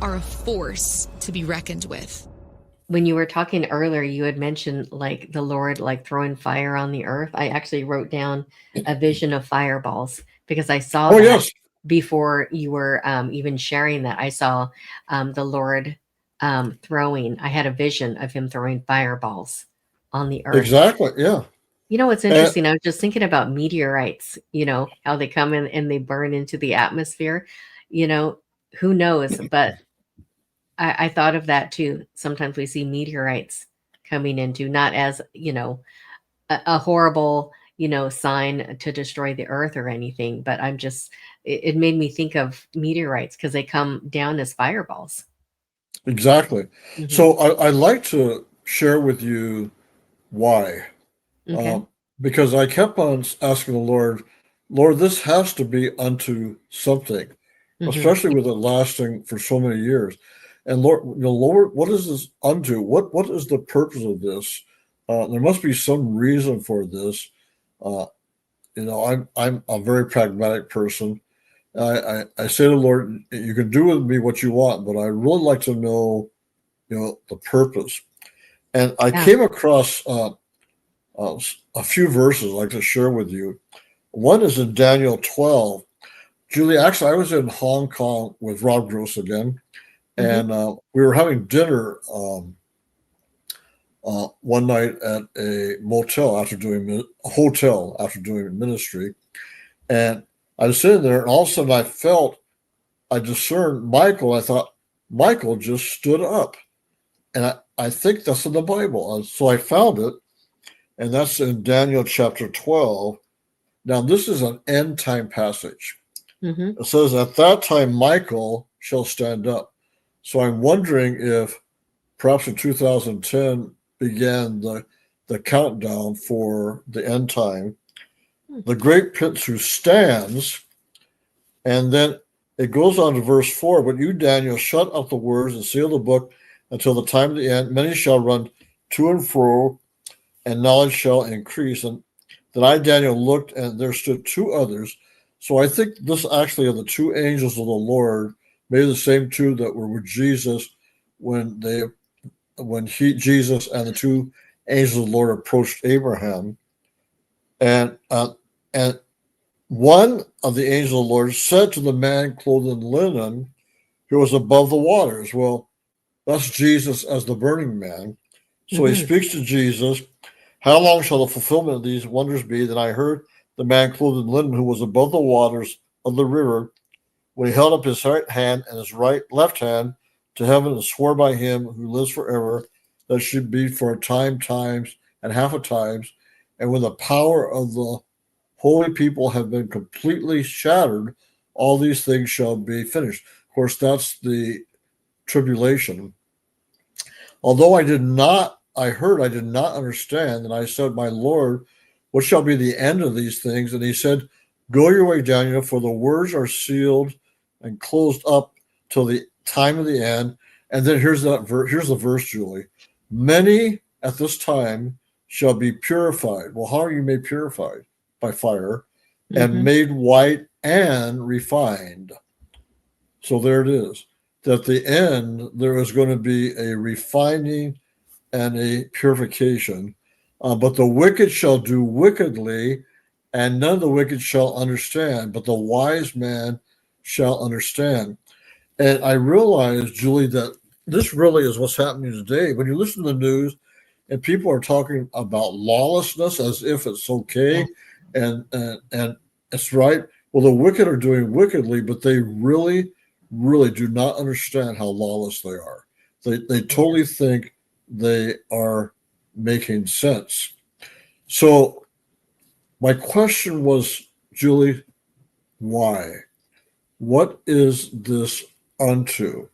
are a force to be reckoned with. When you were talking earlier, you had mentioned like the Lord like throwing fire on the earth. I actually wrote down a vision of fireballs because I saw Oh, that yes, before you were even sharing that. I saw the Lord throwing, I had a vision of him throwing fireballs on the earth. exactly. Yeah. You know what's And interesting? I was just thinking about meteorites, how they come in and they burn into the atmosphere. You know, who knows? But I thought of that too. Sometimes we see meteorites coming into, not as, a horrible, sign to destroy the earth or anything, but it made me think of meteorites because they come down as fireballs. exactly. Hmm. So I'd like to share with you why. Okay. Uh, because I kept on asking the Lord, Lord, this has to be unto something, Hmm. especially with it lasting for so many years. And Lord, Lord, what is this unto? What is the purpose of this? There must be some reason for this. Uh, I'm a very pragmatic person. I say to the Lord, you can do with me what you want, but I really like to know, the purpose. And I Yeah. came across a few verses I'd like to share with you. One is in Daniel 12. Julie, actually, I was in Hong Kong with Rob Gross again, Hmm. and we were having dinner one night at a motel after doing a hotel after doing ministry, and I was sitting there, and all of a sudden I discerned Michael. I thought Michael just stood up, and I think that's in the Bible. So I found it, and that's in Daniel chapter 12. Now, this is an end time passage. Hmm. It says, at that time, Michael shall stand up. So I'm wondering if perhaps in 2010 began the countdown for the end time. The great prince who stands, and then it goes on to verse 4. But you, Daniel, shut up the words and seal the book until the time of the end. Many shall run to and fro, and knowledge shall increase. And then I, Daniel, looked, and there stood two others. So I think this actually are the two angels of the Lord, maybe the same two that were with Jesus when Jesus and the two angels of the Lord approached Abraham. And one of the angels of the Lord said to the man clothed in linen who was above the waters. Well, that's Jesus as the burning man. So he Hmm. speaks to Jesus. How long shall the fulfillment of these wonders be? Then I heard the man clothed in linen who was above the waters of the river, when he held up his right hand and his left hand to heaven and swore by him who lives forever, that should be for a time, times, and half a times, and when the power of the holy people have been completely shattered, all these things shall be finished. Of course, that's the tribulation. Although I did not understand, and I said, my Lord, what shall be the end of these things? And he said, go your way, Daniel, for the words are sealed and closed up till the time of the end. And then here's the verse, Julie. Many at this time shall be purified. Well, how are you made purified? By fire, and Hmm. made white and refined. So there it is. At the end, there is going to be a refining and a purification. But the wicked shall do wickedly, and none of the wicked shall understand, but the wise man shall understand. And I realize, Julie, that this really is what's happening today. When you listen to the news and people are talking about lawlessness as if it's Yeah. okay and it's right. Well, the wicked are doing wickedly, but they really, really do not understand how lawless they are. They Yeah. totally think they are making sense. So my question was, Julie, why? What is this unto?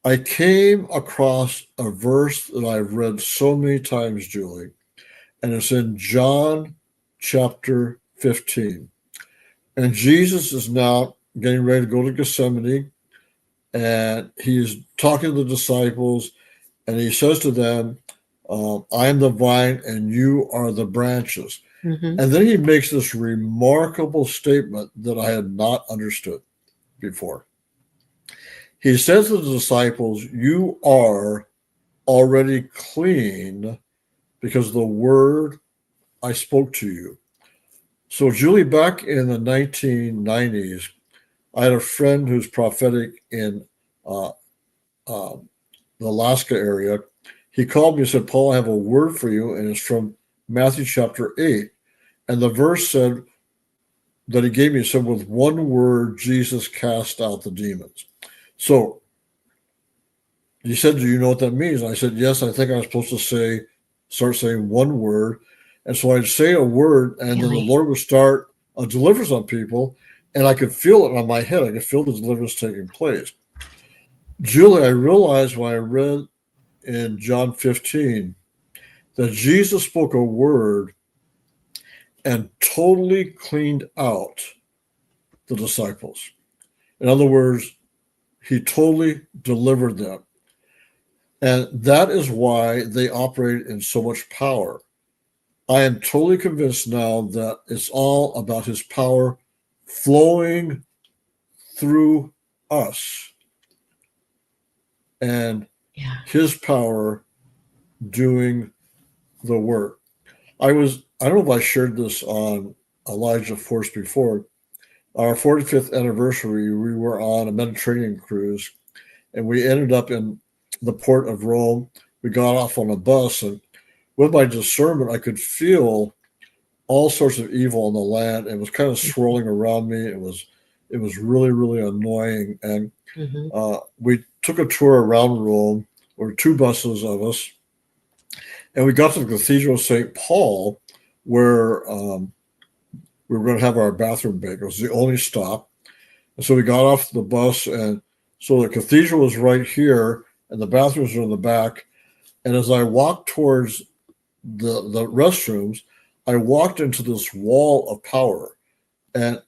I came across a verse that I've read so many times, Julie, and it's in John chapter 15. And Jesus is now getting ready to go to Gethsemane, and he's talking to the disciples, and he says to them, I am the vine, and you are the branches. Hmm. And then he makes this remarkable statement that I had not understood before. He says to the disciples, you are already clean because of the word I spoke to you. So, Julie, back in the 1990s, I had a friend who's prophetic in the Alaska area. He called me and said, Paul, I have a word for you, and it's from Matthew chapter 8. And the verse said that he gave me, said, with one word, Jesus cast out the demons. So he said, do you know what that means? And I said, yes, I think I'm supposed to start saying one word. And so I'd say a word, and then the Lord would start a deliverance on people, and I could feel it on my head. I could feel the deliverance taking place. Julie, I realized when I read in John 15 that Jesus spoke a word and totally cleaned out the disciples. In other words, he totally delivered them. And that is why they operate in so much power. I am totally convinced now that it's all about his power flowing through us and his power doing the work. I don't know if I shared this on ElijahForce before. Our 45th anniversary, we were on a Mediterranean cruise, and we ended up in the port of Rome. We got off on a bus, and with my discernment, I could feel all sorts of evil on the land. It was kind of swirling around me. It was really, really annoying. And we took a tour around Rome. There were two buses of us. And we got to the Cathedral of St. Paul, where we were going to have our bathroom break. It was the only stop. And so we got off the bus. And so the cathedral was right here, and the bathrooms were in the back. And as I walked towards the restrooms, I walked into this wall of power, and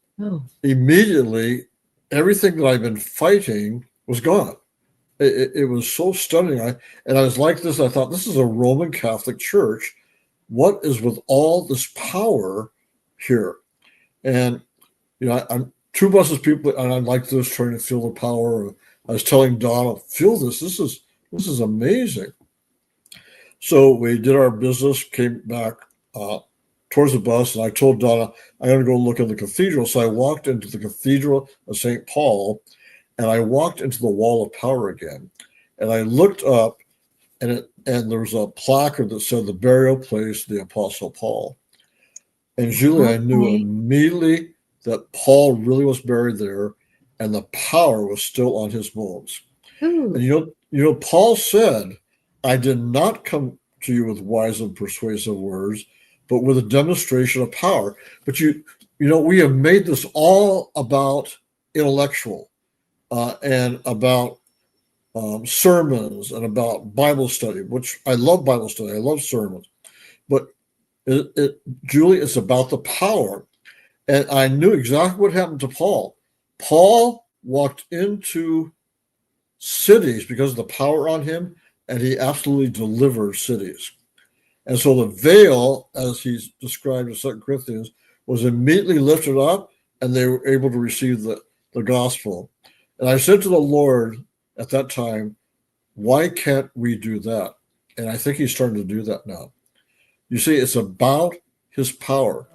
immediately everything that I've been fighting was gone. It was so stunning. I was like this. I thought, this is a Roman Catholic church. What is with all this power here? And I'm two buses people, and I'm like this, trying to feel the power. I was telling Donna, feel this. This is amazing. So we did our business, came back towards the bus, and I told Donna, I'm going to go look in the cathedral. So I walked into the Cathedral of St. Paul, and I walked into the wall of power again. And I looked up, and there was a placard that said the burial place of the Apostle Paul. And Julie, I knew immediately that Paul really was buried there, and the power was still on his bones. And Paul said, I did not come to you with wise and persuasive words, but with a demonstration of power. But we have made this all about intellectual and about sermons and about Bible study, which I love Bible study. I love sermons. But Julie, it's about the power. And I knew exactly what happened to Paul. Paul walked into cities because of the power on him, and he absolutely delivered cities. And so the veil, as he's described in 2 Corinthians, was immediately lifted up, and they were able to receive the gospel. And I said to the Lord at that time, why can't we do that? And I think he's starting to do that now. You see, it's about his power.